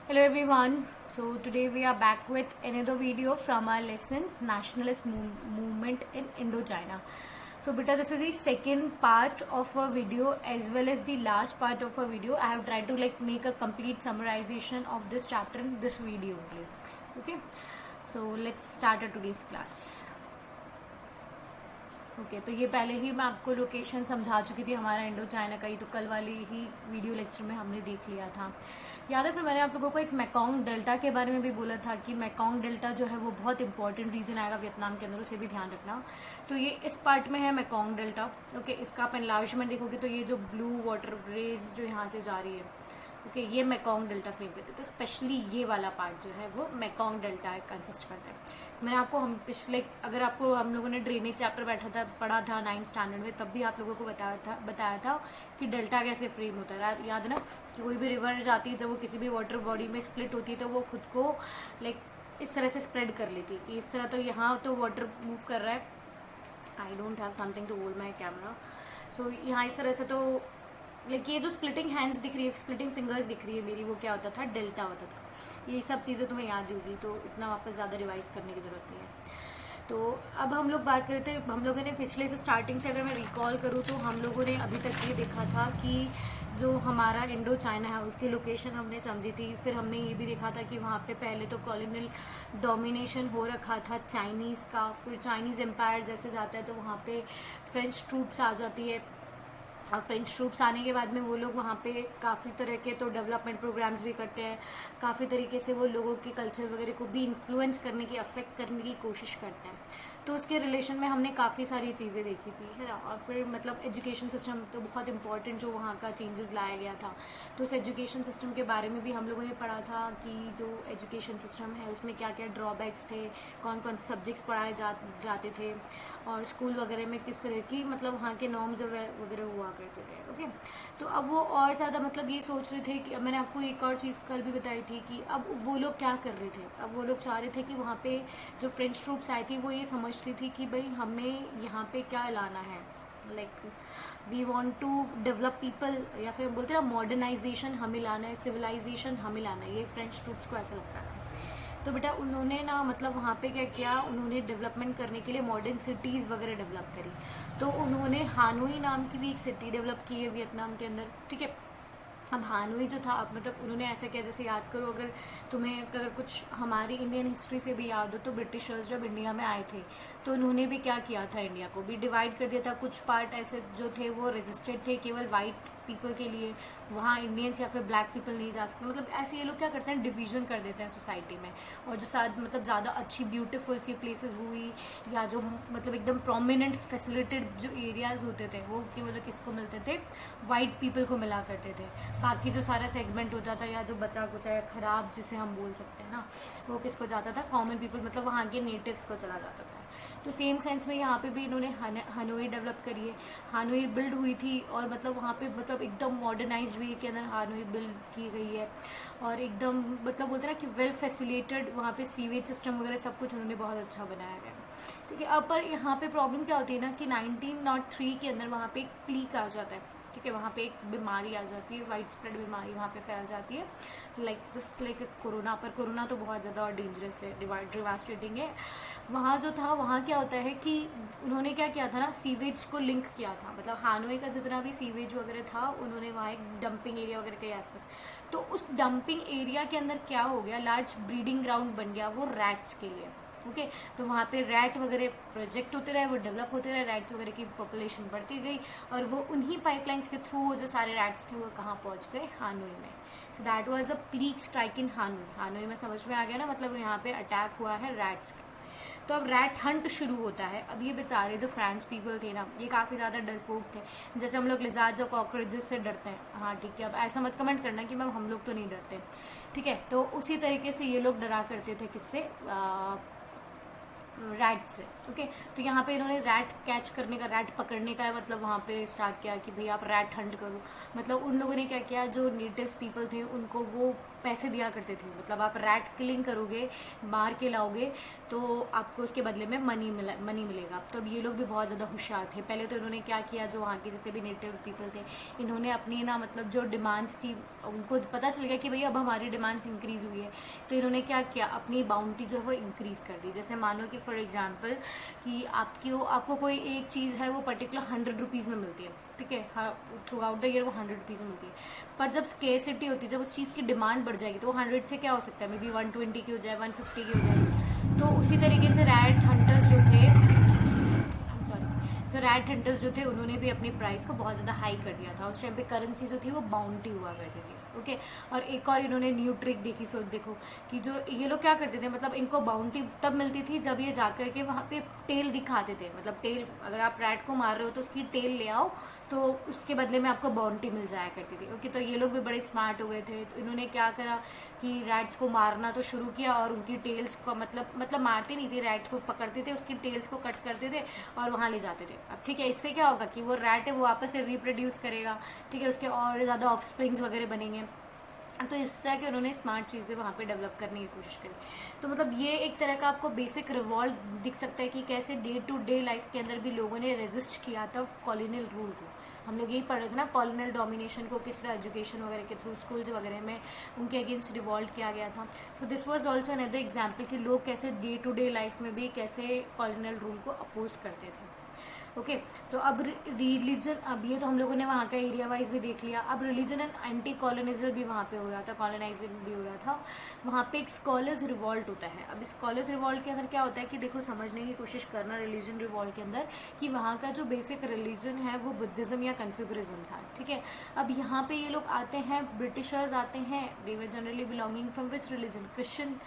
Hello everyone. So today we are back with another video from our lesson Nationalist Movement in Indochina. So beta, this is the second part of a video as well as the last part of a video. I have tried to make a complete summarization of this chapter in this video only. Okay. So let's start today's class. Okay तो ये पहले ही मैं आपको location समझा चुकी थी हमारा Indo China का, ये तो कल वाली ही वीडियो लेक्चर में हमने देख लिया था, याद है। फिर मैंने आप लोगों को एक मैकोंग डेल्टा के बारे में भी बोला था कि मैकोंग डेल्टा जो है वो बहुत इंपॉर्टेंट रीजन आएगा वियतनाम के अंदर, उसे भी ध्यान रखना। तो ये इस पार्ट में है मैकोंग डेल्टा। ओके, इसका आप एनलार्जमेंट देखोगे तो ये जो ब्लू वाटर रेज जो यहाँ से जा रही है, ओके, ये मैकोंग डेल्टा फ्रेम करते हैं। तो स्पेशली ये वाला पार्ट जो है वो मैकोंग डेल्टा कंसिस्ट करता है। मैंने आपको पिछले, अगर आपको हम लोगों ने ड्रेनेज चैप्टर पढ़ा था 9th स्टैंडर्ड में, तब भी आप लोगों को बताया था कि डेल्टा कैसे फ्रेम होता है, याद है ना। कि कोई भी रिवर जाती है तो वो किसी भी वाटर बॉडी में स्प्लिट होती है तो वो खुद को इस तरह से स्प्रेड कर लेती है कि इस तरह। तो यहाँ तो वाटर मूव कर रहा है, I don't have something to hold my camera. So यहाँ इस तरह से तो ये जो स्प्लिटिंग हैंड्स दिख रही है, स्प्लिटिंग फिंगर्स दिख रही है मेरी, वो क्या होता था, डेल्टा होता था। ये सब चीज़ें तुम्हें याद होगी तो इतना वापस ज़्यादा रिवाइज करने की ज़रूरत नहीं है। तो अब हम लोग बात करते हैं, हम लोगों ने पिछले से स्टार्टिंग से अगर मैं रिकॉल करूँ तो हम लोगों ने अभी तक ये देखा था कि जो हमारा इंडो चाइना है उसकी लोकेशन हमने समझी थी। फिर हमने ये भी देखा था कि वहाँ पे पहले तो कॉलोनियल डोमिनेशन हो रखा था चाइनीज़ का। फिर चाइनीज़ एम्पायर जैसे जाता है तो वहाँ पे फ्रेंच ट्रूप्स आ जाती है, और फ्रेंच ट्रूप्स आने के बाद में वो लोग वहाँ पे काफ़ी तरह के तो डेवलपमेंट प्रोग्राम्स भी करते हैं, काफ़ी तरीके से वो लोगों के कल्चर वगैरह को भी इन्फ्लुएंस करने की, अफेक्ट करने की कोशिश करते हैं। तो उसके रिलेशन में हमने काफ़ी सारी चीज़ें देखी थी, है ना। और फिर एजुकेशन सिस्टम तो बहुत इंपॉर्टेंट जो वहाँ का चेंजेस लाया गया था, तो उस एजुकेशन सिस्टम के बारे में भी हम लोगों ने पढ़ा था कि जो एजुकेशन सिस्टम है उसमें क्या क्या ड्रॉबैक्स थे, कौन कौन से सब्जेक्ट्स पढ़ाए जाते थे, और स्कूल वगैरह में किस तरह की वहाँ के नॉर्म्स वगैरह हुआ करते थे। ओके, तो अब वो और ज़्यादा ये सोच रहे थे कि मैंने आपको एक और चीज़ कल भी बताई थी कि अब वो लोग क्या कर रहे थे। अब वो लोग चाह रहे थे कि वहाँ पे जो फ्रेंच ट्रूप्स आई थी वो ये समझ रही थी कि भाई हमें यहाँ पे क्या लाना है, we want to develop people, या फिर बोलते हैं ना मॉडर्नाइजेशन हमें लाना है, सिविलाइजेशन हमें लाना है, ये फ्रेंच ट्रूप्स को ऐसा लगता है। तो बेटा उन्होंने ना वहाँ पे क्या किया, उन्होंने डेवलपमेंट करने के लिए मॉडर्न सिटीज़ वगैरह डेवलप करी। तो उन्होंने हानोई नाम की भी एक सिटी डेवलप की है वियतनाम के अंदर, ठीक है। अब हानोई जो था, अब उन्होंने ऐसा किया, जैसे याद करो, अगर तुम्हें अगर कुछ हमारी इंडियन हिस्ट्री से भी याद हो तो ब्रिटिशर्स जब इंडिया में आए थे तो उन्होंने भी क्या किया था, इंडिया को भी डिवाइड कर दिया था। कुछ पार्ट ऐसे जो थे वो रजिस्टर्ड थे केवल वाइट पीपल के लिए, वहाँ इंडियंस या फिर ब्लैक पीपल नहीं जा सकते। ऐसे ये लोग क्या करते हैं, डिवीज़न कर देते हैं सोसाइटी में। और जो ज़्यादा अच्छी ब्यूटीफुल सी प्लेसेस हुई, या जो एकदम प्रोमिनेंट फैसिलिटेड जो एरियाज़ होते थे वो कि किसको मिलते थे, वाइट पीपल को मिला करते थे। बाकी जो सारा सेगमेंट होता था या जो बचा कुचा या ख़राब जिसे हम बोल सकते हैं ना, वो किसको जाता था, कॉमन पीपल, वहाँ के नेटिव्स को चला जाता था। तो सेम सेंस में यहाँ पे भी इन्होंने हानोई डेवलप करी है। हानोई बिल्ड हुई थी और वहाँ पे एकदम मॉडर्नाइज वे के अंदर हानोई बिल्ड की गई है, और एकदम बोलते हैं ना कि वेल फैसिलिटेड वहाँ पे सीवेज सिस्टम वगैरह सब कुछ उन्होंने बहुत अच्छा बनाया गया, ठीक है। अब पर यहाँ पे प्रॉब्लम क्या होती है ना कि 1903 के अंदर वहाँ पे एक प्लीक आ जाता है, ठीक है। वहाँ पे एक बीमारी आ जाती है, वाइड स्प्रेड बीमारी वहाँ पे फैल जाती है, जस्ट लाइक कोरोना। पर कोरोना तो बहुत ज़्यादा और डेंजरस है, डिवास्टेटिंग है। वहाँ जो था, वहाँ क्या होता है कि उन्होंने क्या किया था ना, सीवेज को लिंक किया था, हानोई का जितना भी सीवेज वगैरह था उन्होंने वहाँ एक डंपिंग एरिया वगैरह के आसपास। तो उस डंपिंग एरिया के अंदर क्या हो गया, लार्ज ब्रीडिंग ग्राउंड बन गया वो रैट्स के लिए, ओके। तो वहाँ पे रैट वगैरह प्रोजेक्ट होते रहे, वो डेवलप होते रहे, रैट्स वगैरह की पॉपुलेशन बढ़ती गई, और वो उन्हीं पाइपलाइंस के थ्रू वो जो सारे रैट्स थे वो कहाँ पहुँच गए, हानोई में। So that was a bleak strike in Hanoi. Hanoi में समझ में आ गया ना, यहाँ पे अटैक हुआ है रैट्स का। तो अब रैट हंट शुरू होता है। अब ये बेचारे जो फ्रेंच पीपल थे ना, ये काफ़ी ज़्यादा डरपोक थे, जैसे हम लोग लिजार्ड्स और कॉकरोचेस से डरते हैं, हाँ ठीक है। अब ऐसा मत कमेंट करना कि मैम हम लोग तो नहीं डरते, ठीक है। तो उसी तरीके से ये लोग डरा करते थे, किससे, रैट से। ओके, तो यहाँ पे इन्होंने रैट कैच करने का, रैट पकड़ने का मतलब वहाँ पे स्टार्ट किया कि भाई आप रैट हंट करो। मतलब उन लोगों ने क्या किया, जो नेटिव पीपल थे उनको वो पैसे दिया करते थे, मतलब आप रैट किलिंग करोगे, मार के लाओगे तो आपको उसके बदले में मनी मिलेगा। तो अब ये लोग भी बहुत ज़्यादा होशियार थे। पहले तो इन्होंने क्या किया, जो वहाँ के जितने भी नेटिव पीपल थे, इन्होंने अपनी ना मतलब जो डिमांड्स थी, उनको पता चल गया कि भाई अब हमारी डिमांड्स इंक्रीज़ हुई है, तो इन्होंने क्या किया, अपनी बाउंटी जो है वो इंक्रीज़ कर दी। जैसे मानो कि फॉर एग्जाम्पल कि आपको कोई एक चीज़ है वो पर्टिकुलर 100 रुपीज़ में मिलती है, ठीक है, हाँ, थ्रू आउट द ईयर वो 100 रुपीज़ में मिलती है। पर जब स्केर्सिटी होती है, जब उस चीज़ की डिमांड बढ़ जाएगी, तो वो 100 से क्या हो सकता है, मे बी 120 की हो जाए, 150 की हो जाए। तो उसी तरीके से रैट हंटर्स जो थे, तो रैट हंटर्स जो थे उन्होंने भी अपनी प्राइस को बहुत ज़्यादा हाई कर दिया था। उस टाइम पे करेंसी जो थी वो बाउंटी हुआ करती थी। ओके, और एक और इन्होंने न्यू ट्रिक देखी, सोच देखो कि जो ये लोग क्या करते थे, मतलब इनको बाउंटी तब मिलती थी जब ये जाकर के वहाँ पे टेल दिखाते थे। मतलब टेल, अगर आप रैट को मार रहे हो तो उसकी टेल ले आओ, तो उसके बदले में आपको बाउंटी मिल जाया करती थी। ओके, तो ये लोग भी बड़े स्मार्ट हुए थे। तो इन्होंने क्या करा कि रैट्स को मारना तो शुरू किया, और उनकी टेल्स को मतलब मारते नहीं थे, रैट को पकड़ते थे, उसकी टेल्स को कट करते थे और वहाँ ले जाते थे। अब ठीक है, इससे क्या होगा कि वो रैट है वो वापस से रिप्रोड्यूस करेगा, ठीक है, उसके और ज़्यादा ऑफ स्प्रिंग्स वगैरह बनेंगे। तो इस तरह के उन्होंने स्मार्ट चीज़ें वहाँ पे डेवलप करने की कोशिश करी। तो मतलब ये एक तरह का आपको बेसिक रिवॉल्व दिख सकता है कि कैसे डे टू डे लाइफ के अंदर भी लोगों ने रेजिस्ट किया था कॉलोनियल रूल को। हम लोग यही पढ़ रहे थे ना, कॉलोनियल डोमिनेशन को किस तरह एजुकेशन वगैरह के थ्रू, स्कूल्स वगैरह में उनके अगेंस्ट रिवॉल्व किया गया था। So this was also another example कि लोग कैसे डे टू डे लाइफ में भी कैसे कॉलोनियल रूल को अपोज करते थे। ओके, तो अब रिलीजन, अब ये तो हम लोगों ने वहाँ का एरिया वाइज भी देख लिया। अब रिलीजन एंड एंटी कॉलोनिज्म भी वहाँ पे हो रहा था, कॉलोनाइजिंग भी हो रहा था। वहाँ पे एक स्कॉलर्स रिवॉल्ट होता है। अब स्कॉलर्स रिवॉल्ट के अंदर क्या होता है कि देखो, समझने की कोशिश करना रिलीजन रिवॉल्ट के अंदर कि वहाँ का जो बेसिक रिलीजन है वो बुद्धिज़्म या कन्फ्यूगरिज्म था, ठीक है। अब यहाँ पे ये लोग आते हैं, ब्रिटिशर्स आते हैं, they were generally belonging from which religion, Christian.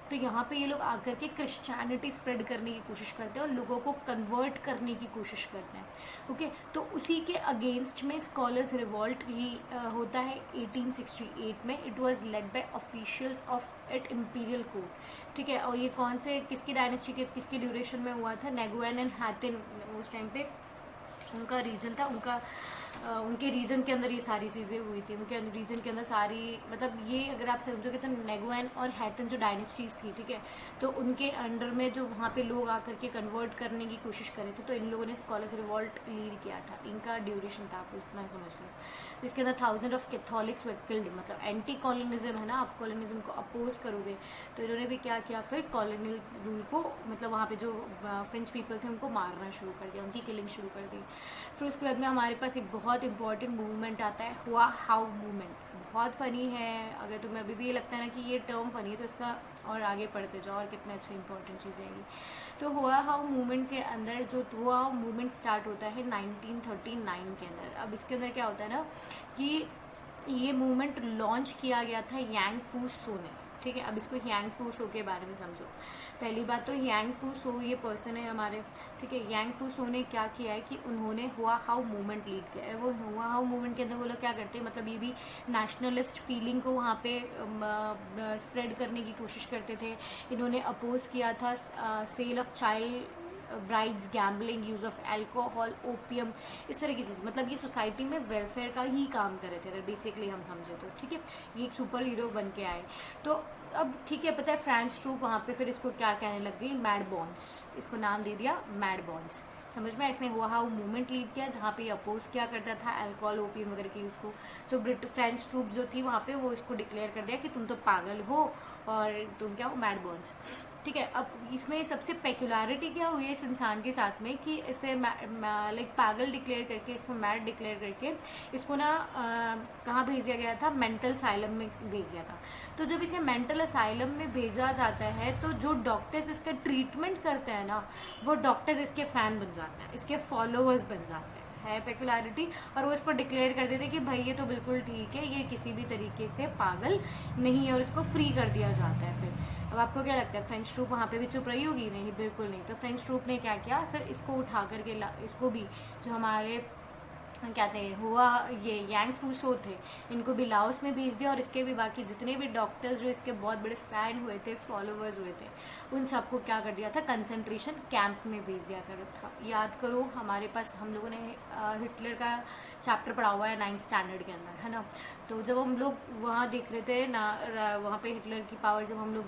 तो यहाँ पे ये लोग आकर के क्रिश्चियनिटी स्प्रेड करने की कोशिश करते हैं और लोगों को कन्वर्ट करने की कोशिश करते हैं। ओके, तो उसी के अगेंस्ट में स्कॉलर्स रिवॉल्ट होता है 1868 में। It was led by officials of at imperial court, ठीक है। और ये कौन से, किसकी डायनेस्टी के, किसके ड्यूरेशन में हुआ था, नेगुएन एंड हैतिन, उस टाइम पे उनका रीजन था, उनके रीजन के अंदर ये सारी चीज़ें हुई थी। उनके रीजन के अंदर सारी, मतलब ये अगर आप समझोगे तो नेगुएन और हैतन जो डायनेस्टीज थी, ठीक है, तो उनके अंडर में जो वहाँ पे लोग आकर के कन्वर्ट करने की कोशिश करे थे, तो इन लोगों ने स्कॉलर्स रिवॉल्ट लीड किया था। इनका ड्यूरेशन था, आपको इतना समझ लो। तो इसके अंदर 1000 ऑफ कैथोलिक्स वर किल्ड, मतलब एंटी कॉलोनिज्म है ना, आप कॉलोनिज्म को अपोज करोगे। तो इन्होंने भी क्या किया फिर, कॉलोनियल रूल को, मतलब वहाँ पे जो फ्रेंच पीपल थे उनको मारना शुरू कर दिया, उनकी किलिंग शुरू कर दी। फिर उसके बाद में हमारे पास एक बहुत इंपॉर्टेंट मूवमेंट आता है, हुआ हाउ मूवमेंट। बहुत फ़नी है, अगर तुम्हें अभी भी ये लगता है ना कि ये टर्म फ़नी है, तो इसका और आगे पढ़ते जाओ और कितने अच्छी इंपॉर्टेंट चीज़ें हैं। तो हुआ हाउ मूवमेंट के अंदर जो हुआ हाउ मूवमेंट स्टार्ट होता है 1939 के अंदर। अब इसके अंदर क्या होता है ना कि ये मूवमेंट लॉन्च किया गया था यांग फू सो ने, ठीक है। अब इसको यांग फू सो के बारे में समझो। पहली बात तो यांग फू सो ये पर्सन है हमारे, ठीक है। यांग फू सो ने क्या किया है कि उन्होंने हुआ हाउ मूवमेंट लीड किया है। वो हुआ हाउ मूवमेंट के अंदर वो लोग क्या करते हैं, मतलब ये भी नेशनलिस्ट फीलिंग को वहाँ पे स्प्रेड करने की कोशिश करते थे। इन्होंने अपोज किया था sale of child brides, gambling, use of alcohol, opium, इस तरह की चीज़। मतलब ये सोसाइटी में वेलफेयर का ही काम कर रहे थे, अगर बेसिकली हम समझे तो, ठीक है। ये एक सुपर हीरो बन के आए। तो अब ठीक है, पता है फ्रेंच ट्रूप वहाँ पे फिर इसको क्या कहने लग गई, मैड बॉन्स, इसको नाम दे दिया मैड बॉन्स। समझ में, इसने हुआ हाउ मूवमेंट लीड किया जहाँ पे अपोज किया करता था अल्कोहल, ओपियम वगैरह की यूज़ को। तो फ्रेंच ट्रूप जो थी वहाँ पे वो इसको डिक्लेयर कर दिया कि तुम तो पागल हो और तुम क्या हो, मैड बॉन्स, ठीक है। अब इसमें सबसे पेक्युलरिटी क्या हुई है इस इंसान के साथ में कि इसे लाइक पागल डिक्लेयर करके, इसको मैड डिक्लेयर करके इसको ना कहाँ भेज दिया गया था, मेंटल असाइलम में भेज दिया था। तो जब इसे मेंटल असाइलम में भेजा जाता है तो जो डॉक्टर्स इसका ट्रीटमेंट करते हैं ना, वो डॉक्टर्स इसके फ़ैन बन जाते हैं, इसके फॉलोअर्स बन जाते हैं, है पेक्युलरिटी। और वो इसको डिक्लेयर कर देते कि भाई ये तो बिल्कुल ठीक है, ये किसी भी तरीके से पागल नहीं है, और इसको फ्री कर दिया जाता है। फिर अब आपको क्या लगता है, फ्रेंच ट्रूप वहाँ पे भी चुप रही होगी? नहीं, बिल्कुल नहीं। तो फ्रेंच ट्रूप ने क्या किया, फिर इसको उठा करके इसको भी, जो हमारे क्या थे हुआ, ये यांग फूसो थे, इनको भी लाओस में भेज दिया, और इसके भी बाकी जितने भी डॉक्टर्स जो इसके बहुत बड़े फ़ैन हुए थे, फॉलोवर्स हुए थे, उन सबको क्या कर दिया था, कंसंट्रेशन कैंप में भेज दिया कर था। याद करो, हमारे पास हम लोगों ने हिटलर का चैप्टर पढ़ा हुआ है 9th स्टैंडर्ड के अंदर, है ना। तो जब हम लोग वहाँ देख रहे थे ना, वहाँ पे हिटलर की पावर जब हम लोग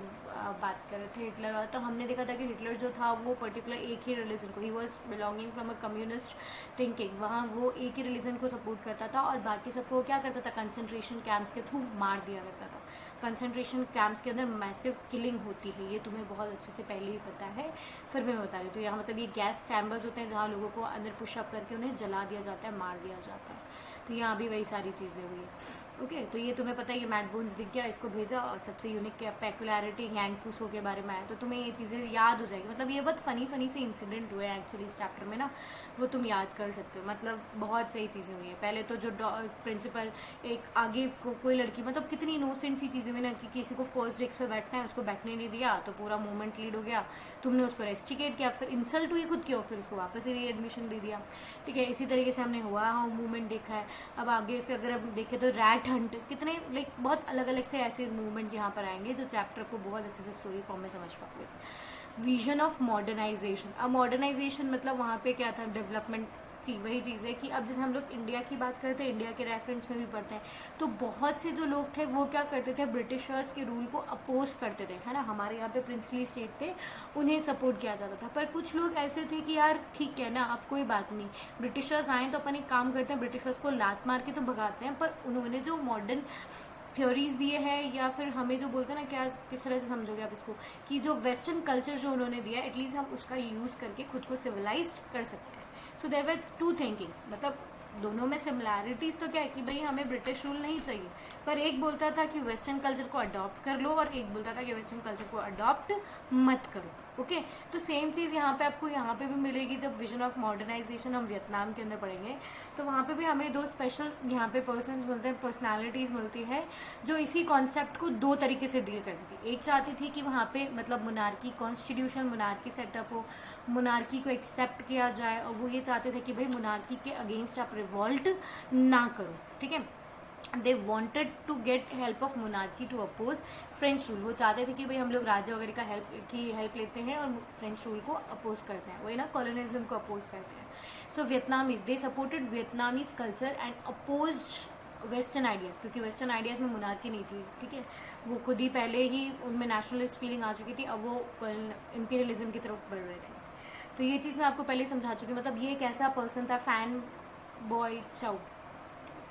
बात कर रहे थे हिटलर वाला, तो हमने देखा था कि हिटलर जो था वो पर्टिकुलर एक ही रिलीजन को, he was belonging from a communist thinking, वहाँ वो एक ही रिलीजन को सपोर्ट करता था, और बाकी सबको क्या करता था, कंसंट्रेशन कैंप्स के थ्रू मार दिया करता था। कंसंट्रेशन कैंप्स के अंदर मैसिव किलिंग होती है, ये तुम्हें बहुत अच्छे से पहले ही पता है, फिर मैं बता रही हूँ। तो यहाँ मतलब ये गैस चैम्बर्स होते हैं जहाँ लोगों को अंदर पुशअप करके उन्हें जला दिया जाता है, मार दिया जाता है। तो यहाँ भी वही सारी चीज़ें हुई है। ओके, तो ये तुम्हें पता है, ये मैट बोन्स दिख गया, इसको भेजा, और सबसे यूनिक पेकुलैरिटी यांग फूसो के बारे में आया, तो तुम्हें ये चीज़ें याद हो जाएगी। मतलब ये बहुत फ़नी से इंसिडेंट हुए हैं एक्चुअली इस चैप्टर में ना, वो तुम याद कर सकते हो। मतलब बहुत सही चीज़ें हुई हैं। पहले तो जो प्रिंसिपल एक आगे कोई लड़की, मतलब कितनी इनोसेंट सी चीज़ें हुई ना, कि किसी को फर्स्ट डेस्क पे बैठना है, उसको बैठने नहीं दिया, तो पूरा मूवमेंट लीड हो गया, तुमने उसको रेस्टिकेट किया, फिर इंसल्ट हुई खुद की, और फिर उसको वापस ही री एडमिशन दे दिया। ठीक है, इसी तरीके से हमने हुआ मूवमेंट देखा है। अब आगे से अगर हम देखें तो रैट हंट, कितने लाइक बहुत अलग अलग से ऐसे मूवमेंट्स यहाँ पर आएंगे जो चैप्टर को बहुत अच्छे से स्टोरी फॉर्म में समझ पाओगे। विजन ऑफ मॉडर्नाइजेशन, अब मॉडर्नाइजेशन मतलब वहाँ पे क्या था, डेवलपमेंट थी। वही चीज़ है कि अब जैसे हम लोग इंडिया की बात करते हैं, इंडिया के रेफरेंस में भी पढ़ते हैं, तो बहुत से जो लोग थे वो क्या करते थे, ब्रिटिशर्स के रूल को अपोज करते थे, है ना। हमारे यहाँ पे प्रिंसली स्टेट थे, उन्हें सपोर्ट किया जाता था। पर कुछ लोग ऐसे थे कि यार ठीक है ना, अब कोई बात नहीं, ब्रिटिशर्स आए तो अपन एक काम करते हैं, ब्रिटिशर्स को लात मार के तो भगाते हैं, पर उन्होंने जो मॉडर्न थ्योरीज दिए हैं, या फिर हमें जो बोलते हैं ना, क्या किस तरह से समझोगे आप इसको, कि जो वेस्टर्न कल्चर जो उन्होंने दिया, एटलीस्ट हम उसका यूज़ करके खुद को सिविलाइज्ड कर सकते हैं। So there were two thinkings, मतलब दोनों में सिमिलैरिटीज़ तो क्या है कि भाई हमें ब्रिटिश रूल नहीं चाहिए, पर एक बोलता था कि वेस्टर्न कल्चर को अडॉप्ट कर लो, और एक बोलता था कि वेस्टर्न कल्चर को अडॉप्ट मत करो। ओके, तो सेम चीज़ यहाँ पे आपको यहाँ पे भी मिलेगी। जब विजन ऑफ मॉडर्नाइजेशन हम वियतनाम के अंदर पढ़ेंगे, तो वहाँ पे भी हमें दो स्पेशल यहाँ पे पर्सन्स मिलते हैं, पर्सनालिटीज़ मिलती है, जो इसी कॉन्सेप्ट को दो तरीके से डील करती थी। एक चाहती थी कि वहाँ पे मतलब मोनार्की, कॉन्स्टिट्यूशन मोनार्की सेटअप हो, मोनार्की को एक्सेप्ट किया जाए, और वो ये चाहते थे कि भाई मोनार्की के अगेंस्ट आप रिवॉल्ट ना करो। ठीक है, they wanted to get help of monarchy to oppose French rule. वो चाहते थे कि भाई हम लोग राजा वगैरह का हेल्प लेते हैं और फ्रेंच रूल को अपोज करते हैं, वही ना, कॉलोनिज्म को अपोज करते हैं। So Vietnamese, they supported Vietnamese culture and opposed western ideas, क्योंकि वेस्टर्न आइडियाज़ में मोनार्की नहीं थी। ठीक है, वो खुद ही पहले ही उनमें नेशनलिस्ट फीलिंग आ चुकी थी, अब वो इंपीरियलिज्म की तरफ बढ़ रहे थे। तो ये चीज़ मैं आपको पहले समझा चुकी हूँ। मतलब ये एक ऐसा पर्सन था, फैन बॉय चाउ,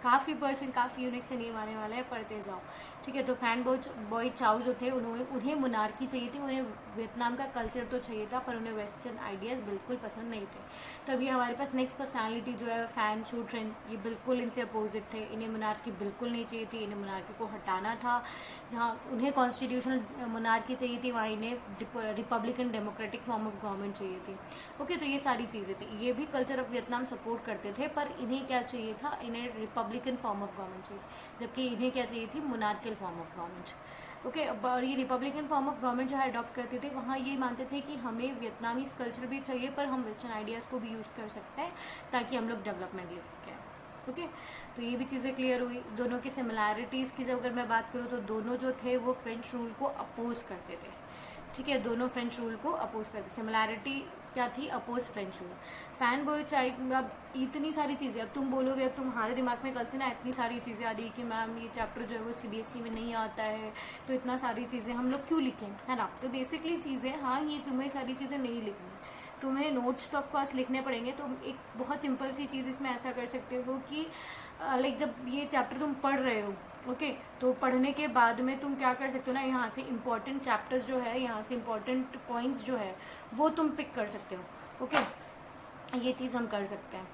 काफ़ी पर्सन काफ़ी यूनिक से नेम आने वाला है, पढ़ते जाओ। ठीक है, तो फैन बॉय चाउ जो थे, उन्हें मोनार्की चाहिए थी, उन्हें वियतनाम का कल्चर तो चाहिए था, पर उन्हें वेस्टर्न आइडियाज़ बिल्कुल पसंद नहीं थे। तो अभी हमारे पास नेक्स्ट पर्सनालिटी जो है फैन चू ट्रेन, ये बिल्कुल इनसे अपोजिट थे। इन्हें मोनार्की बिल्कुल नहीं चाहिए थी, इन्हें मोनार्की को हटाना था। जहाँ उन्हें कॉन्स्टिट्यूशनल मोनार्की चाहिए थी, वहाँ इन्हें Republican democratic form of government चाहिए थी। ओके, तो ये सारी चीज़ें थी। ये भी कल्चर ऑफ वियतनाम सपोर्ट करते थे, पर इन्हें क्या चाहिए था, इन्हें रिपब्लिकन फॉर्म ऑफ गवर्नमेंट चाहिए, जबकि इन्हें क्या चाहिए थी, monarchial form of government. Okay, और ये रिपब्लिकन फॉर्म ऑफ गवर्नमेंट जहाँ अडॉप्ट करते थे, वहाँ ये मानते थे कि हमें वियतनामीज कल्चर भी चाहिए, पर हम वेस्टर्न आइडियाज़ को भी यूज़ कर सकते हैं ताकि हम लोग डेवलपमेंट ले सकें। ओके, तो ये भी चीज़ें क्लियर हुई। दोनों की सिमिलैरिटीज़ की जब अगर मैं बात करूँ, तो दोनों जो थे वो फ्रेंच रूल को अपोज करते थे। ठीक है, दोनों फ्रेंच रूल को अपोज करते। सिमिलैरिटी क्या थी, oppose French rule. Fan boy चाय, अब इतनी सारी चीज़ें, अब तुम बोलोगे, अब तुम्हारे दिमाग में कल से ना इतनी सारी चीज़ें आ रही कि मैम ये चैप्टर जो है वो CBSE में नहीं आता है, तो इतना सारी चीज़ें हम लोग क्यों लिखें, है ना। तो बेसिकली चीज़ें, हाँ, ये तुम्हें सारी चीज़ें नहीं लिखनी, तुम्हें नोट्स तो ऑफकोर्स लिखने पड़ेंगे। तो एक बहुत सिंपल सी चीज़ इसमें ऐसा कर सकते हो कि लाइक जब ये चैप्टर तुम पढ़ रहे हो, ओके, तो पढ़ने के बाद में तुम क्या कर सकते हो ना, यहाँ से इंपॉर्टेंट चैप्टर्स जो है, यहाँ से इंपॉर्टेंट पॉइंट्स जो है वो तुम पिक कर सकते हो। ओके, ये चीज़ हम कर सकते हैं।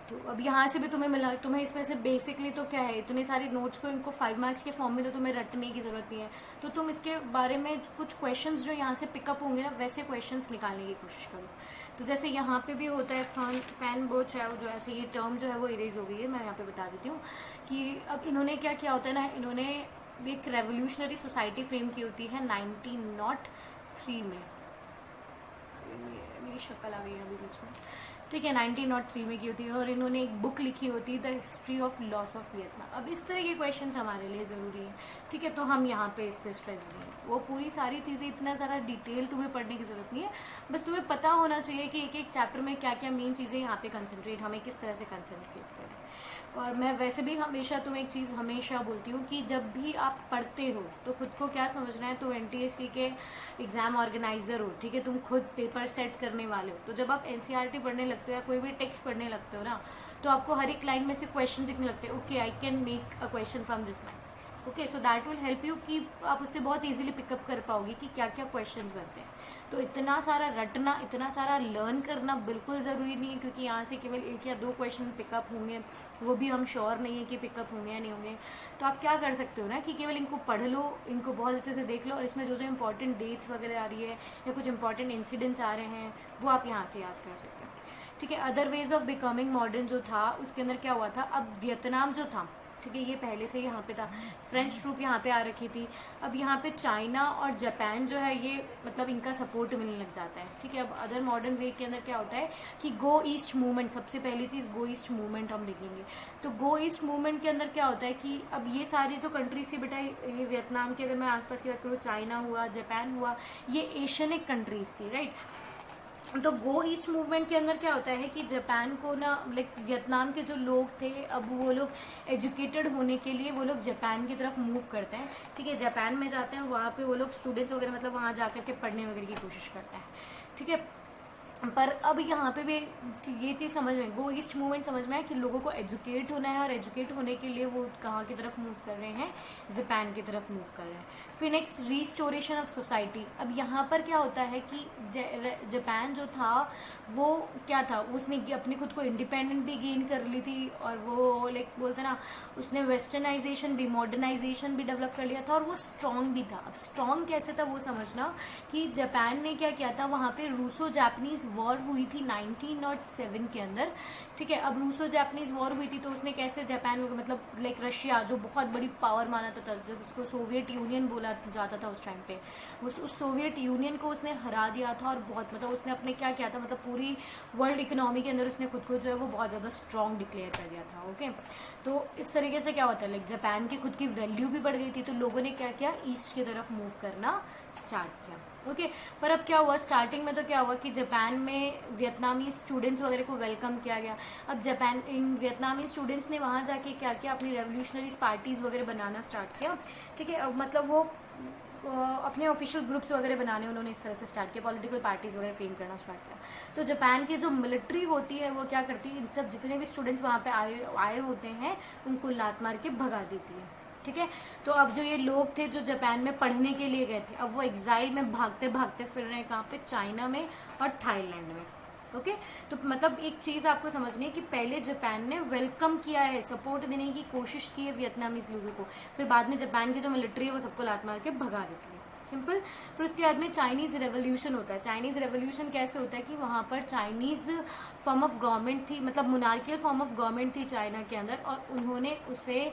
तो अब यहाँ से भी तुम्हें मिला, तुम्हें इसमें से बेसिकली तो क्या है, इतने सारे नोट्स को इनको 5 मार्क्स के फॉर्म में तो तुम्हें रटने की ज़रूरत नहीं है। तो तुम इसके बारे में कुछ क्वेश्चंस जो यहाँ से पिकअप होंगे ना, वैसे क्वेश्चंस निकालने की कोशिश करो। तो जैसे यहाँ पे भी होता है फैन बॉय चाय, जो ऐसे ये टर्म जो है वो इरेज हो गई है, मैं यहाँ पे बता देती हूँ कि अब इन्होंने क्या किया होता है ना, इन्होंने एक रेवोल्यूशनरी सोसाइटी फ्रेम की होती है 1903 में। मेरी शक्ल आ गई है अभी बीच में। ठीक है, 1903 में की होती है, और इन्होंने एक बुक लिखी होती है the history of loss of Vietnam. अब इस तरह के क्वेश्चन हमारे लिए ज़रूरी है, ठीक है, तो हम यहाँ पे इस पर स्ट्रेस दें। वो पूरी सारी चीज़ें इतना ज़्यादा डिटेल तुम्हें पढ़ने की ज़रूरत नहीं है, बस तुम्हें पता होना चाहिए कि एक एक चैप्टर में क्या क्या मेन चीज़ें यहाँ पे कंसंट्रेट, हमें किस तरह से कंसंट्रेट करें। और मैं वैसे भी हमेशा तुम्हें एक चीज़ हमेशा बोलती हूँ कि जब भी आप पढ़ते हो तो खुद को क्या समझना है, तो NTSC के एग्ज़ाम ऑर्गेनाइज़र हो, ठीक है, तुम खुद पेपर सेट करने वाले हो। तो जब आप NCERT पढ़ने लगते हो या कोई भी टेक्स्ट पढ़ने लगते हो ना, तो आपको हर एक लाइन में से क्वेश्चन दिखने लगते हैं। Okay, I can make a question from this line. Okay, so that will help you कि आप उससे बहुत ईजिली पिकअप कर पाओगे कि क्या क्या क्वेश्चन बनते हैं। तो इतना सारा रटना, इतना सारा लर्न करना बिल्कुल ज़रूरी नहीं है, क्योंकि यहाँ से केवल 1 या 2 क्वेश्चन पिकअप होंगे, वो भी हम श्योर नहीं है कि पिकअप होंगे या नहीं होंगे। तो आप क्या कर सकते हो ना कि केवल इनको पढ़ लो, इनको बहुत अच्छे से देख लो, और इसमें जो जो इंपॉर्टेंट डेट्स वगैरह आ रही है या कुछ इंपॉर्टेंट इंसिडेंट्स आ रहे हैं वो आप यहाँ से याद कर सकते हो। ठीक है, other ways of becoming modern जो था उसके अंदर क्या हुआ था, अब वियतनाम जो था, ठीक है, ये पहले से यहाँ पे था, फ्रेंच ट्रूप यहाँ पे आ रखी थी। अब यहाँ पे चाइना और जापान जो है ये मतलब इनका सपोर्ट मिलने लग जाता है। ठीक है, अब अदर मॉडर्न वे के अंदर क्या होता है कि गो ईस्ट मूवमेंट, सबसे पहली चीज़ गो ईस्ट मूवमेंट हम देखेंगे। तो गो ईस्ट मूवमेंट के अंदर क्या होता है कि अब ये सारी तो कंट्रीज थी बेटा, ये वियतनाम की अगर मैं आसपास की बात करूँ, चाइना हुआ, जापान हुआ, ये एशियनिक कंट्रीज थी, राइट। तो गो ईस्ट मूवमेंट के अंदर क्या होता है कि जापान को ना, लाइक वियतनाम के जो लोग थे, अब वो लोग एजुकेटेड होने के लिए वो लोग जापान की तरफ मूव करते हैं। ठीक है, जापान में जाते हैं, वहाँ पे वो लोग स्टूडेंट्स वगैरह मतलब वहाँ जाकर के पढ़ने वगैरह की कोशिश करते हैं। ठीक है, पर अब यहाँ पे भी ये चीज़ समझ में, गो ईस्ट मूवमेंट समझ में है कि लोगों को एजुकेट होना है, और एजुकेट होने के लिए वो कहाँ की तरफ मूव कर रहे हैं, जापान की तरफ मूव कर रहे हैं। फिर नेक्स्ट, रीस्टोरेशन ऑफ सोसाइटी। अब यहाँ पर क्या होता है कि जापान जो था वो क्या था, उसने अपनी खुद को इंडिपेंडेंट भी गेन कर ली थी, और वो लाइक बोलते ना, उसने वेस्टर्नाइजेशन भी, मॉडर्नाइजेशन भी डेवलप कर लिया था, और वो स्ट्रॉन्ग भी था। अब स्ट्रॉन्ग कैसे था वो समझना कि जापान ने क्या किया था, वहाँ पे रूसो जापानीज वॉर हुई थी 1907 के अंदर। ठीक है, अब रूसो जापानीज वॉर हुई थी तो उसने कैसे जापान मतलब लाइक रशिया जो बहुत बड़ी पावर माना था, जब उसको सोवियत यूनियन बोला जाता था उस टाइम पे, उस सोवियत यूनियन को उसने हरा दिया था, और बहुत मतलब उसने अपने क्या किया था, मतलब पूरी वर्ल्ड इकोनॉमी के अंदर उसने खुद को जो है वो बहुत ज़्यादा स्ट्रॉन्ग डिक्लेयर कर दिया था। ओके, तो इस तरीके से क्या होता है, लाइक जापान की खुद की वैल्यू भी बढ़ गई थी, तो लोगों ने क्या किया, ईस्ट की तरफ मूव करना स्टार्ट किया। ओके, पर अब क्या हुआ, स्टार्टिंग में तो क्या हुआ कि जापान में वियतनामी स्टूडेंट्स वगैरह को वेलकम किया गया। अब जापान इन वियतनामी स्टूडेंट्स ने वहाँ जाके क्या किया, अपनी रेवोल्यूशनरीज पार्टीज़ वगैरह बनाना स्टार्ट किया। ठीक है, अब मतलब वो अपने ऑफिशियल ग्रुप्स वगैरह बनाने उन्होंने इस तरह से स्टार्ट किया, पॉलिटिकल पार्टीज़ वगैरह फ्रेम करना स्टार्ट किया। तो जापान की जो मिलिट्री होती है वो क्या करती है, इन सब जितने भी स्टूडेंट्स वहाँ पे आए होते हैं उनको लात मार के भगा देती है। ठीक है, तो अब जो ये लोग थे जो जापान में पढ़ने के लिए गए थे, अब वो एग्जाइल में भागते भागते फिर रहे हैं, कहाँ पे, चाइना में और थाईलैंड में। ओके, तो मतलब एक चीज़ आपको समझनी है कि पहले जापान ने वेलकम किया है, सपोर्ट देने की कोशिश की है वियतनामीज लोगों को, फिर बाद में जापान की जो मिलिट्री है वो सबको लात मार के भगा देती है, सिंपल। फिर उसके बाद में चाइनीज़ रेवोल्यूशन होता है। चाइनीज़ रेवोल्यूशन कैसे होता है कि वहाँ पर चाइनीज़ फॉर्म ऑफ गवर्नमेंट थी, मतलब मोनार्कियल फॉर्म ऑफ गवर्नमेंट थी चाइना के अंदर, और उन्होंने उसे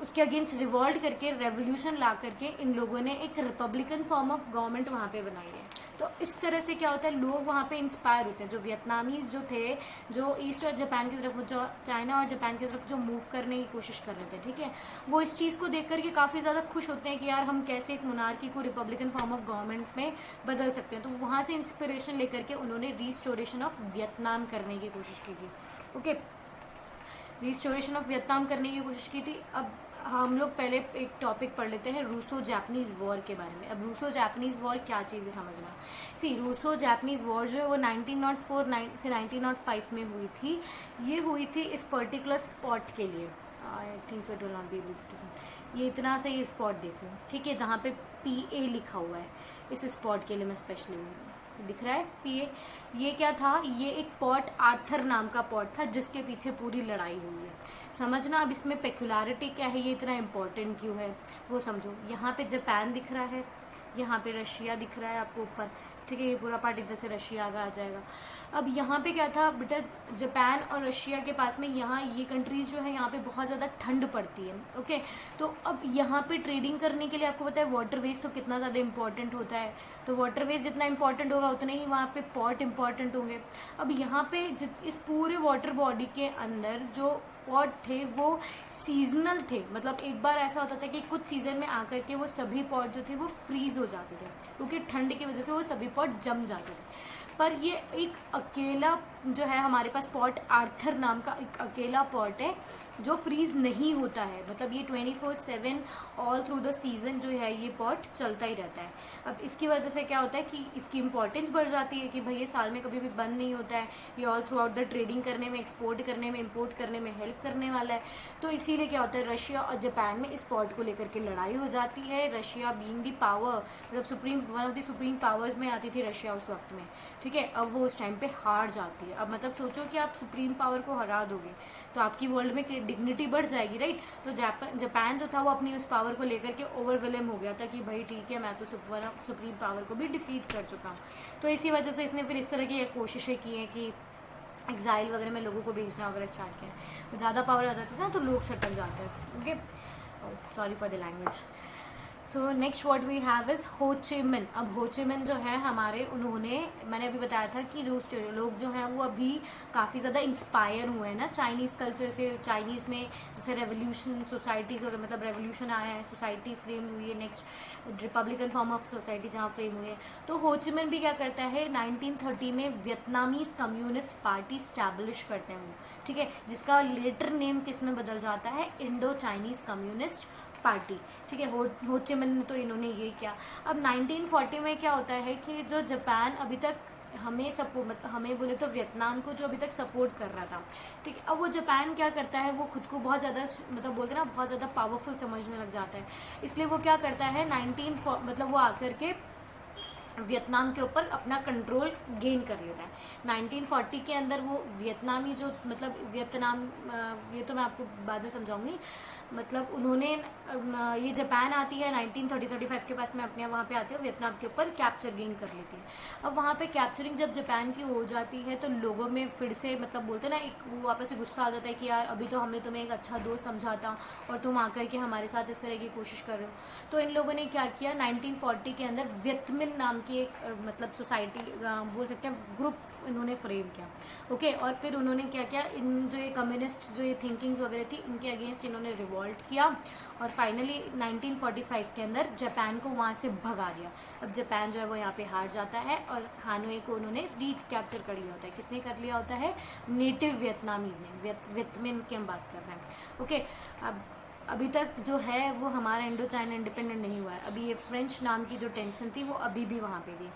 उसके अगेंस्ट रिवॉल्ट करके, रेवोल्यूशन ला करके इन लोगों ने एक रिपब्लिकन फॉर्म ऑफ गवर्नमेंट वहाँ पे बनाई है। तो इस तरह से क्या होता है, लोग वहाँ पे इंस्पायर होते हैं, जो वियतनामीज जो थे, जो ईस्ट और जापान की तरफ, जो चाइना और जापान की तरफ जो मूव करने की कोशिश कर रहे थे, ठीक है, वो इस चीज़ को देख करके काफ़ी ज़्यादा खुश होते हैं कि यार हम कैसे एक मोनार्की को रिपब्लिकन फॉर्म ऑफ गवर्नमेंट में बदल सकते हैं। तो वहाँ से इंस्पिरेशन लेकर के उन्होंने रीस्टोरेशन ऑफ वियतनाम करने की कोशिश की थी। ओके, रिस्टोरेशन ऑफ वियतनाम करने की कोशिश की थी। अब हम लोग पहले एक टॉपिक पढ़ लेते हैं रूसो जापानीज वॉर के बारे में। अब रूसो जापानीज वॉर क्या चीज़ है समझना। सी, रूसो जापानीज वॉर जो है वो 1904 से 1905 में हुई थी। ये हुई थी इस पर्टिकुलर स्पॉट के लिए, I think so it will not be able to, ये इतना से ये स्पॉट देख लो, ठीक है, जहाँ पे PA लिखा हुआ है, इस स्पॉट के लिए मैं स्पेशली दिख रहा है PA। ये क्या था, ये एक पोर्ट आर्थर नाम का पोर्ट था जिसके पीछे पूरी लड़ाई हुई है। समझना, अब इसमें पेक्युलरिटी क्या है, ये इतना इम्पोर्टेंट क्यों है वो समझो। यहाँ पे जापान दिख रहा है, यहाँ पे रशिया दिख रहा है आपको ऊपर, ठीक है, ये पूरा पार्ट इधर से रशिया का आ जाएगा। अब यहाँ पे क्या था बेटा, जापान और रशिया के पास में यहाँ ये कंट्रीज़ जो है यहाँ पे बहुत ज़्यादा ठंड पड़ती है। ओके, तो अब यहाँ पे ट्रेडिंग करने के लिए आपको पता है वाटरवेज तो कितना ज़्यादा इंपॉर्टेंट होता है, तो वाटरवेज जितना इंपॉर्टेंट होगा उतना ही वहाँ पे पोर्ट इंपॉर्टेंट होंगे। अब यहाँ पे इस पूरे वाटर बॉडी के अंदर जो पोर्ट थे वो सीजनल थे, मतलब एक बार ऐसा होता था कि कुछ सीजन में आकर के वो सभी पोर्ट जो थे वो फ्रीज हो जाते थे, क्योंकि ठंड की वजह से वो सभी पोर्ट जम जाते थे। पर ये एक अकेला जो है हमारे पास पोर्ट आर्थर नाम का एक अकेला पोर्ट है जो फ्रीज नहीं होता है, मतलब ये 24/7 ऑल थ्रू द सीजन जो है ये पोर्ट चलता ही रहता है। अब इसकी वजह से क्या होता है कि इसकी इंपॉर्टेंस बढ़ जाती है कि भाई ये साल में कभी भी बंद नहीं होता है, ये all through out the trading करने में, एक्सपोर्ट करने में, इम्पोर्ट करने में हेल्प करने वाला है। तो इसीलिए क्या होता है रशिया और जापान में इस पोर्ट को लेकर के लड़ाई हो जाती है। रशिया बीइंग दी पावर, मतलब supreme, one of the supreme powers में आती थी रशिया उस वक्त में, ठीक है। अब वो उस टाइम पे हार जाती है। अब मतलब सोचो कि आप सुप्रीम पावर को हरा दोगे तो आपकी वर्ल्ड में डिग्निटी बढ़ जाएगी, राइट। तो जापान जो था वो अपनी उस पावर को लेकर के ओवरवेलम हो गया था कि भाई ठीक है, मैं तो सुप्रीम पावर को भी डिफीट कर चुका हूँ। तो इसी वजह से इसने फिर इस तरह की कोशिशें की हैं कि एग्जाइल वगैरह में लोगों को भेजना वगैरह स्टार्ट किया है। तो ज़्यादा पावर आ जाता है ना तो लोग सटक जाते हैं। Okay, sorry for the language. So next what we have is Ho Chi मिन। अब हो ची मिन जो है हमारे, उन्होंने, मैंने अभी बताया था कि लोग जो हैं वो अभी काफ़ी ज़्यादा इंस्पायर हुए हैं ना चाइनीज़ कल्चर से। चाइनीज़ में जैसे रेवोल्यूशन सोसाइटीज़ वगैरह, मतलब रेवोल्यूशन आया है, सोसाइटी फ्रेम हुई है, next Republican form of society जहाँ फ्रेम हुई है। तो हो ची मिन भी क्या करता है 1930 में वियतनामीज़ कम्युनिस्ट पार्टी स्टैब्लिश करते हैं वो, ठीक है, जिसका लेटर नेम किस में बदल जाता है, इंडो चाइनीज़ कम्युनिस्ट पार्टी, ठीक है। हो ची मिन ने तो इन्होंने ये किया। अब 1940 में क्या होता है कि जो जापान अभी तक हमें सपोर्ट, हमें बोले तो वियतनाम को जो अभी तक सपोर्ट कर रहा था, ठीक है, अब वो जापान क्या करता है, वो खुद को बहुत ज़्यादा, मतलब बोलते हैं ना, बहुत ज़्यादा पावरफुल समझने लग जाता है। इसलिए वो क्या करता है मतलब वो आकर के वियतनाम के ऊपर अपना कंट्रोल गेन कर लेता है। 1940 के अंदर वो वियतनामी जो, मतलब वियतनाम, ये तो मैं आपको बाद में समझाऊंगी, मतलब उन्होंने, ये जापान आती है 1930-35 के पास में अपने वहाँ पे आती है, वियतनाम के ऊपर कैप्चर गेन कर लेती है। अब वहाँ पे कैप्चरिंग जब जापान की हो जाती है तो लोगों में फिर से, मतलब बोलते हैं ना, एक वो वापस से गुस्सा आ जाता है कि यार अभी तो हमने तुम्हें एक अच्छा दोस्त समझा था और तुम आकर के हमारे साथ इस तरह की कोशिश कर रहे हो। तो इन लोगों ने क्या किया, 1940 के अंदर वियतमिन नाम की एक मतलब सोसाइटी बोल सकते हैं, ग्रुप इन्होंने फ्रेम किया। ओके, और फिर उन्होंने क्या किया, इन जो ये कम्युनिस्ट जो ये थिंकिंग्स वगैरह थी इनके अगेंस्ट इन्होंने रिवॉल्ट किया और फाइनली 1945 के अंदर जापान को वहाँ से भगा दिया। अब जापान जो है वो यहाँ पे हार जाता है और हानोई को उन्होंने कैप्चर कर लिया होता है। किसने कर लिया होता है, नेटिव वियतनामीज ने, वियतमिन की हम बात कर रहे हैं। ओके, अब अभी तक जो है वो हमारा इंडो चाइना इंडिपेंडेंट नहीं हुआ है। अभी ये फ्रेंच नाम की जो टेंशन थी वो अभी भी वहाँ पे थी,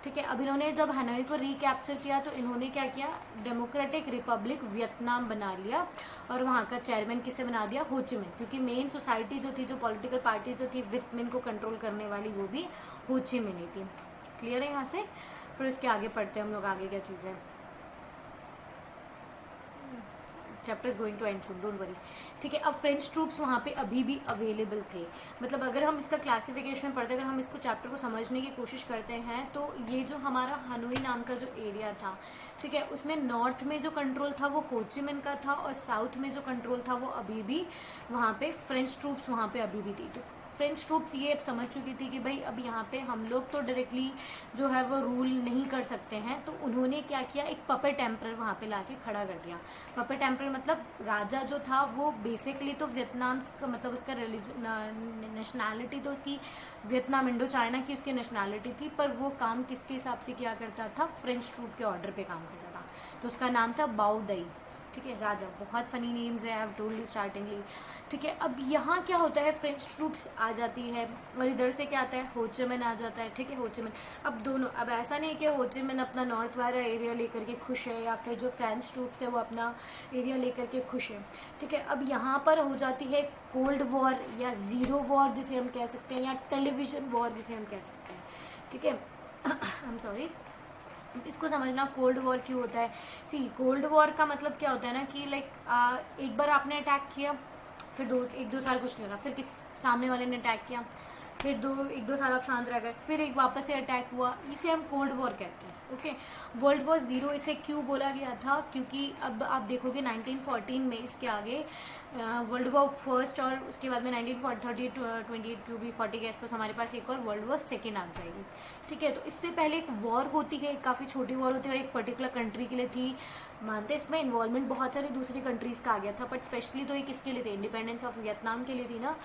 ठीक है। अब इन्होंने जब हनोई को रिकैप्चर किया तो इन्होंने क्या किया, डेमोक्रेटिक रिपब्लिक वियतनाम बना लिया और वहाँ का चेयरमैन किसे बना दिया, हो ची मिन, क्योंकि मेन सोसाइटी जो थी, जो पॉलिटिकल पार्टी जो थी वियतमिन को कंट्रोल करने वाली, वो भी हो ची मिन ही थी। क्लियर है यहाँ से। फिर उसके आगे पढ़ते हैं हम लोग, आगे क्या चीज़ें, chapter is going to end soon, don't worry, ठीक है। अब फ्रेंच ट्रूप्स वहाँ पे अभी भी अवेलेबल थे, मतलब अगर हम इसका क्लासिफिकेशन पढ़ते, अगर हम इसको चैप्टर को समझने की कोशिश करते हैं तो ये जो हमारा हनोई नाम का जो एरिया था, ठीक है, उसमें नॉर्थ में जो कंट्रोल था वो हो ची मिन का था और साउथ में जो कंट्रोल था वो अभी भी वहाँ पे फ्रेंच ट्रूप्स वहाँ पे अभी भी थी। तो फ्रेंच ट्रूप्स ये समझ चुकी थी कि भाई अब यहाँ पे हम लोग तो डायरेक्टली जो है वो रूल नहीं कर सकते हैं, तो उन्होंने क्या किया, एक पपेट एम्परर वहाँ पे लाके खड़ा कर दिया। पपेट एम्परर मतलब राजा जो था वो बेसिकली तो वियतनाम का, मतलब उसका नेशनैलिटी तो उसकी वियतनाम इंडो चाइना की उसकी नेशनैलिटी थी, पर वो काम किसके हिसाब से किया करता था, फ्रेंच ट्रूप के ऑर्डर पे काम करता था। तो उसका नाम था बाओ दई, ठीक है, राजा। बहुत फनी नेम्स है, आई हैव टोल्ड यू स्टार्टिंगली, ठीक है। अब यहाँ क्या होता है, फ्रेंच ट्रूप्स आ जाती है और इधर से क्या आता है, हो ची मिन आ जाता है, ठीक है, हो ची मिन। अब दोनों, अब ऐसा नहीं कि हो ची मिन अपना नॉर्थ वाला एरिया लेकर के खुश है या फिर जो फ्रेंच ट्रूप्स है वो अपना एरिया लेकर के खुश है, ठीक है। अब यहाँ पर हो जाती है कोल्ड वॉर या ज़ीरो वॉर जिसे हम कह सकते हैं, या टेलीविज़न वॉर जिसे हम कह सकते हैं, ठीक है। आई एम सॉरी, इसको समझना कोल्ड वॉर क्यों होता है। सी, कोल्ड वॉर का मतलब क्या होता है ना कि लाइक एक बार आपने अटैक किया, फिर एक दो साल कुछ नहीं रहा, फिर किस सामने वाले ने अटैक किया, फिर एक दो साल आप शांत रह गए, फिर एक वापस से अटैक हुआ, इसे हम कोल्ड वॉर कहते हैं। ओके, वर्ल्ड वॉर ज़ीरो इसे क्यों बोला गया था, क्योंकि अब आप देखोगे 1914 में इसके आगे वर्ल्ड वॉर फर्स्ट और उसके बाद में 1930 28 जो भी 40 के आसपास हमारे पास एक और वर्ल्ड वॉर सेकेंड आ जाएगी। ठीक है, तो इससे पहले एक वॉर होती है, काफ़ी छोटी वॉर होती है, एक पर्टिकुलर कंट्री के लिए थी। मानते इसमें इन्वॉल्वमेंट बहुत सारी दूसरी कंट्रीज़ का आ गया था, बट स्पेशली तो एक इसके लिए थी, इंडिपेंडेंस ऑफ वियतनाम के लिए थी ना,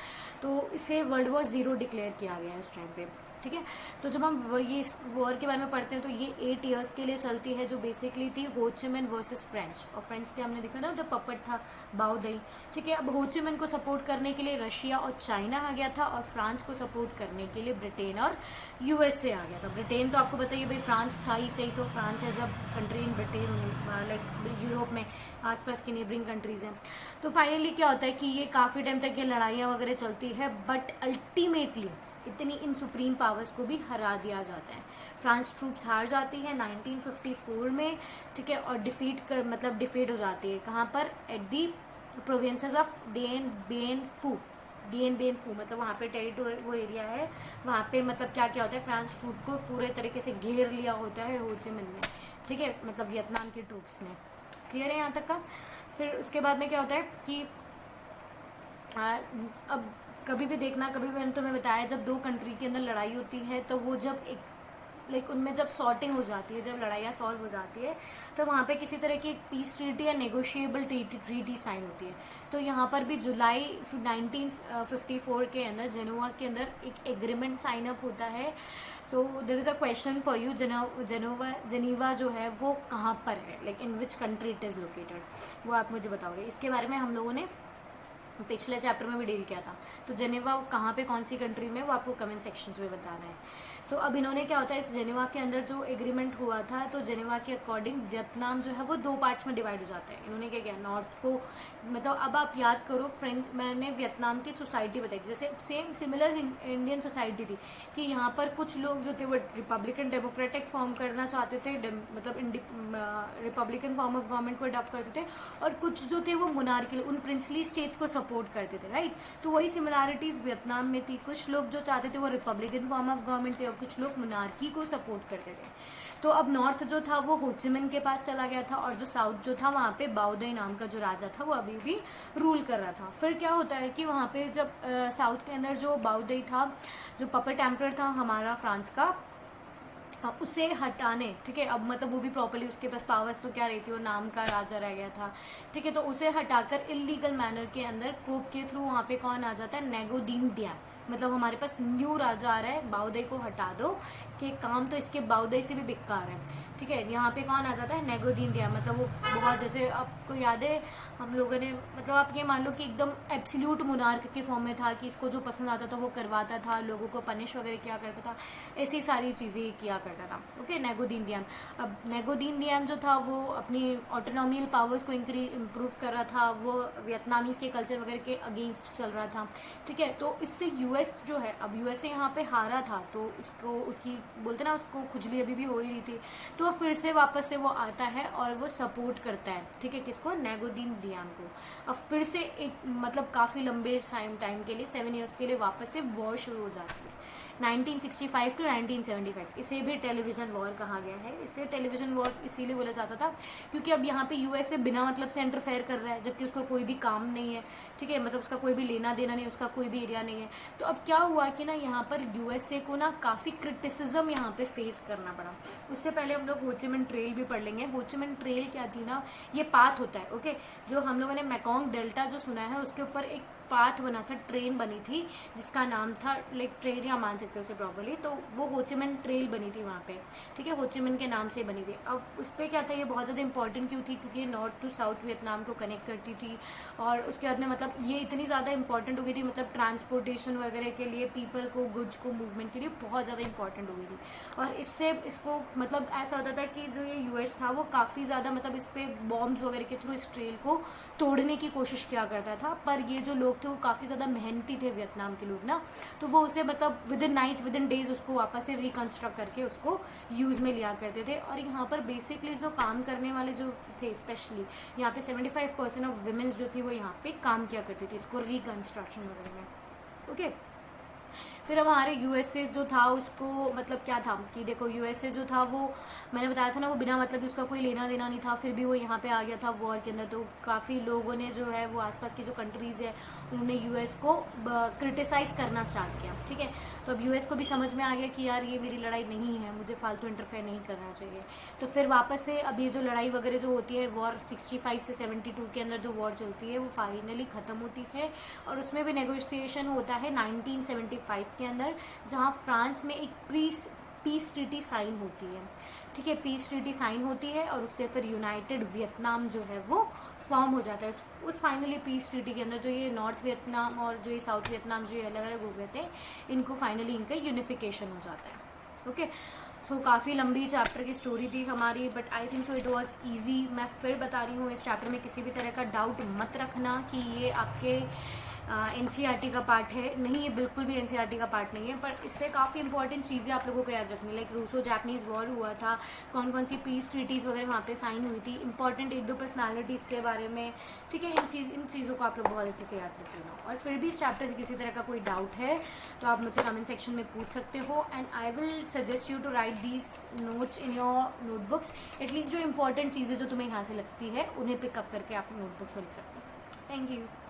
तो इसे वर्ल्ड वॉर ज़ीरो डिक्लेयर किया गया है उस टाइम पे। ठीक है, तो जब हम ये इस वॉर के बारे में पढ़ते हैं तो ये 8 ईयर्स के लिए चलती है, जो बेसिकली थी होचिमिन वर्सेस फ्रेंच, और फ्रेंच के हमने देखा ना जो पपट था बाओ दई। ठीक है, अब होचिमिन को सपोर्ट करने के लिए रशिया और चाइना आ गया था, और फ्रांस को सपोर्ट करने के लिए ब्रिटेन और यूएसए आ गया था। ब्रिटेन तो आपको बताइए भाई, फ्रांस था ही सही, तो France as a country in Britain, like Europe में आसपास की नेबरिंग कंट्रीज़ हैं। तो फाइनली क्या होता है कि ये काफ़ी टाइम तक ये लड़ाइयाँ वगैरह चलती है, बट अल्टीमेटली इतनी इन सुप्रीम पावर्स को भी हरा दिया जाता है। फ्रांस ट्रूप्स हार जाती है 1954 में। ठीक है, और डिफीट हो जाती है कहाँ पर, at the provinces of Dien Bien Phu, मतलब वहाँ पे टेरिटोरी वो एरिया है, वहाँ पे मतलब क्या क्या होता है, फ्रांस ट्रूप को पूरे तरीके से घेर लिया होता है होचिमिन में। ठीक है, मतलब वियतनाम के ट्रूप्स ने। क्लियर है यहाँ तक का। फिर उसके बाद में क्या होता है कि अब कभी भी देखना, कभी भी मैंने तुम्हें बताया, जब दो कंट्री के अंदर लड़ाई होती है तो वो जब एक उनमें जब सॉर्टिंग हो जाती है, जब लड़ाइयाँ सॉल्व हो जाती है, तो वहाँ पे किसी तरह की एक पीस ट्रीटी या नेगोशिएबल ट्रीटी साइन होती है। तो यहाँ पर भी जुलाई 1954 के अंदर जेनोवा के अंदर एक एग्रीमेंट साइन अप होता है। So there is a question for you, Geneva जो है वो कहाँ पर है, like in which country it is located, वो आप मुझे बताओगे। इसके बारे में हम लोगों ने पिछले चैप्टर में भी डील किया था। तो जेनेवा कहाँ पे, कौन सी कंट्री में, वो आपको कमेंट सेक्शंस में बताना है। सो अब इन्होंने क्या होता है, इस जेनेवा के अंदर जो एग्रीमेंट हुआ था, तो जेनेवा के अकॉर्डिंग वियतनाम जो है वो 2 पार्ट्स में डिवाइड हो जाता है। इन्होंने क्या किया, नॉर्थ को, मतलब अब आप याद करो फ्रेंच, मैंने वियतनाम की सोसाइटी बताई, जैसे सेम सिमिलर इंडियन सोसाइटी थी, कि यहाँ पर कुछ लोग जो थे वो रिपब्लिकन डेमोक्रेटिक फॉर्म करना चाहते थे, मतलब रिपब्लिकन फॉर्म ऑफ गवर्नमेंट को अडॉप्ट करते थे, और कुछ जो थे वो मोनार्की, उन प्रिंसली स्टेट्स को सपोर्ट करते थे, राइट। तो वही सिमिलैरिटीज वियतनाम में थी, कुछ लोग जो चाहते थे वो रिपब्लिकन फॉर्म ऑफ गवर्नमेंट थे, और कुछ लोग मोनार्की को सपोर्ट करते थे। तो अब नॉर्थ जो था वो होचिमिन के पास चला गया था, और जो साउथ जो था वहाँ पे बाओ दई नाम का जो राजा था वो अभी भी रूल कर रहा था। फिर क्या होता है कि वहाँ पे जब साउथ के अंदर जो बाओ दई था, जो पपेट एम्परर था हमारा फ्रांस का, उसे हटाने, ठीक है, अब मतलब वो भी प्रॉपर्ली उसके पास पावर्स तो क्या रहती है, वो नाम का राजा रह गया था। ठीक है, तो उसे हटाकर इलीगल मैनर के अंदर कोप के थ्रू वहाँ पे कौन आ जाता है, नेगोदीन दियान, मतलब हमारे पास न्यू राजा आ रहा है, बाओ दई को हटा दो, इसके काम तो इसके बाओ दई से भी बेकार है। ठीक है, यहाँ पे कौन आ जाता है, नेगोदीन दियान, मतलब वो बहुत, जैसे आपको याद है हम लोगों ने, मतलब आप ये मान लो कि एकदम एब्सोल्यूट मोनार्क के फॉर्म में था, कि इसको जो पसंद आता था वो करवाता था, लोगों को पनिश वगैरह किया करता था, ऐसी सारी चीज़ें किया करता था। ओके, नेगोदीन दियान। अब नेगोदीन दियान जो था वो अपनी ऑटोनॉमियल पावर्स को इम्प्रूव कर रहा था, वो वियतनामीज के कल्चर वगैरह के अगेंस्ट चल रहा था। ठीक है, तो इससे यूएस जो है, अब यूएसए यहाँ पे हारा था, तो उसको, उसकी बोलते ना, उसको खुजली अभी भी हो ही रही थी, तो फिर से वापस से वो आता है और वो सपोर्ट करता है, ठीक है, किसको, नेगोदीन दियान को। अब फिर से एक मतलब काफ़ी लंबे टाइम के लिए 7 ईयर्स के लिए वापस से वॉर शुरू हो जाती है 1965 टू 1975। इसे भी टेलीविज़न वॉर कहा गया है। इसे टेलीविज़न वॉर इसीलिए बोला जाता था क्योंकि अब यहाँ पे यूएसए बिना मतलब से इंटरफेयर कर रहा है, जबकि उसको कोई भी काम नहीं है, ठीक है, मतलब उसका कोई भी लेना देना नहीं, उसका कोई भी एरिया नहीं है। तो अब क्या हुआ कि ना यहाँ पर यूएसए को ना काफ़ी क्रिटिसिज्म यहाँ पे फेस करना पड़ा। उससे पहले हम लोग होचिमिन ट्रेल भी पढ़ लेंगे। होचिमिन ट्रेल क्या थी ना, ये पाथ होता है, ओके, जो हम लोगों ने मैकोंग डेल्टा जो सुना है उसके ऊपर एक पाथ बना था, ट्रेन बनी थी जिसका नाम था, लाइक ट्रेन या मान सकते हो उसे प्रॉपरली, तो वो होचिमिन ट्रेल बनी थी वहाँ पे, ठीक है, होचिमिन के नाम से बनी थी। अब उस पर क्या था, ये बहुत ज़्यादा इंपॉर्टेंट क्यों थी, क्योंकि ये नॉर्थ टू साउथ वियतनाम को कनेक्ट करती थी, और उसके बाद में मतलब ये इतनी ज़्यादा इंपॉर्टेंट हो गई थी, मतलब ट्रांसपोर्टेशन वगैरह के लिए, पीपल को, गुड्स को मूवमेंट के लिए बहुत ज़्यादा इंपॉर्टेंट हो गई थी। और इससे इसको मतलब ऐसा होता था कि जो ये यूएस था वो काफ़ी ज़्यादा मतलब इस पर बॉम्ब्स वगैरह के थ्रू इस ट्रेल को तोड़ने की कोशिश किया करता था, पर ये जो लोग थे वो काफ़ी ज़्यादा मेहनती थे वियतनाम के लोग ना, तो वो उसे मतलब within nights, within days उसको वापस से रिकन्स्ट्रक्ट करके उसको यूज़ में लिया करते थे। और यहाँ पर बेसिकली जो काम करने वाले जो थे, स्पेशली यहाँ पे 75% ऑफ वुमेन्स जो थी वो यहाँ पे काम किया करती थी इसको रिकन्स्ट्रक्शन वगैरह में, ओके। फिर हमारे यूएसए जो था उसको मतलब क्या था कि देखो यूएसए जो था वो मैंने बताया था ना, वो बिना मतलब उसका कोई लेना देना नहीं था, फिर भी वो यहाँ पे आ गया था वॉर के अंदर। तो काफ़ी लोगों ने जो है वो आसपास की जो कंट्रीज़ है उन्होंने यूएस को क्रिटिसाइज़ करना स्टार्ट किया, ठीक है। तो अब यूएस को भी समझ में आ गया कि यार ये मेरी लड़ाई नहीं है, मुझे फालतू इंटरफेयर नहीं करना चाहिए। तो फिर वापस से अब ये जो लड़ाई वगैरह जो होती है वॉर 65 से 72 के अंदर जो वॉर चलती है वो फाइनली ख़त्म होती है, और उसमें भी नेगोशिएशन होता है 1975 के अंदर, जहाँ फ्रांस में एक पीस ट्रीटी साइन होती है, ठीक है। पीस ट्रीटी साइन होती है और उससे फिर यूनाइटेड वियतनाम जो है वो फॉर्म हो जाता है। उस फाइनली पीस ट्रीटी के अंदर जो ये नॉर्थ वियतनाम और जो ये साउथ वियतनाम जो ये अलग अलग हो गए थे, इनको फाइनली इनका यूनिफिकेशन हो जाता है। ओके, सो काफ़ी लंबी चैप्टर की स्टोरी थी हमारी, but I think so it was easy. मैं फिर बता रही हूँ, इस चैप्टर में किसी भी तरह का डाउट मत रखना कि ये आपके एनसीईआरटी का पार्ट है, नहीं, ये बिल्कुल भी एनसीईआरटी का पार्ट नहीं है। पर इससे काफ़ी इंपॉर्टेंट चीज़ें आप लोगों को याद रखनी, लाइक रूसो जापानीज़ वॉर हुआ था, कौन कौन सी पीस ट्रीटीज़ वगैरह वहाँ पे साइन हुई थी, इंपॉर्टेंट 1-2 पर्सनालिटीज़ के बारे में, ठीक है। इन चीज़ों को आप लोग बहुत अच्छे से याद रख लेना। और फिर भी इस चैप्टर से किसी तरह का कोई डाउट है तो आप मुझे कमेंट सेक्शन में पूछ सकते हो, and I will suggest you to write these notes in your notebooks. At least जो इंपॉर्टेंट चीज़ें जो तुम्हें यहाँ से लगती है उन्हें पिकअप करके आप नोटबुक्स में लिख सकते हो। Thank you.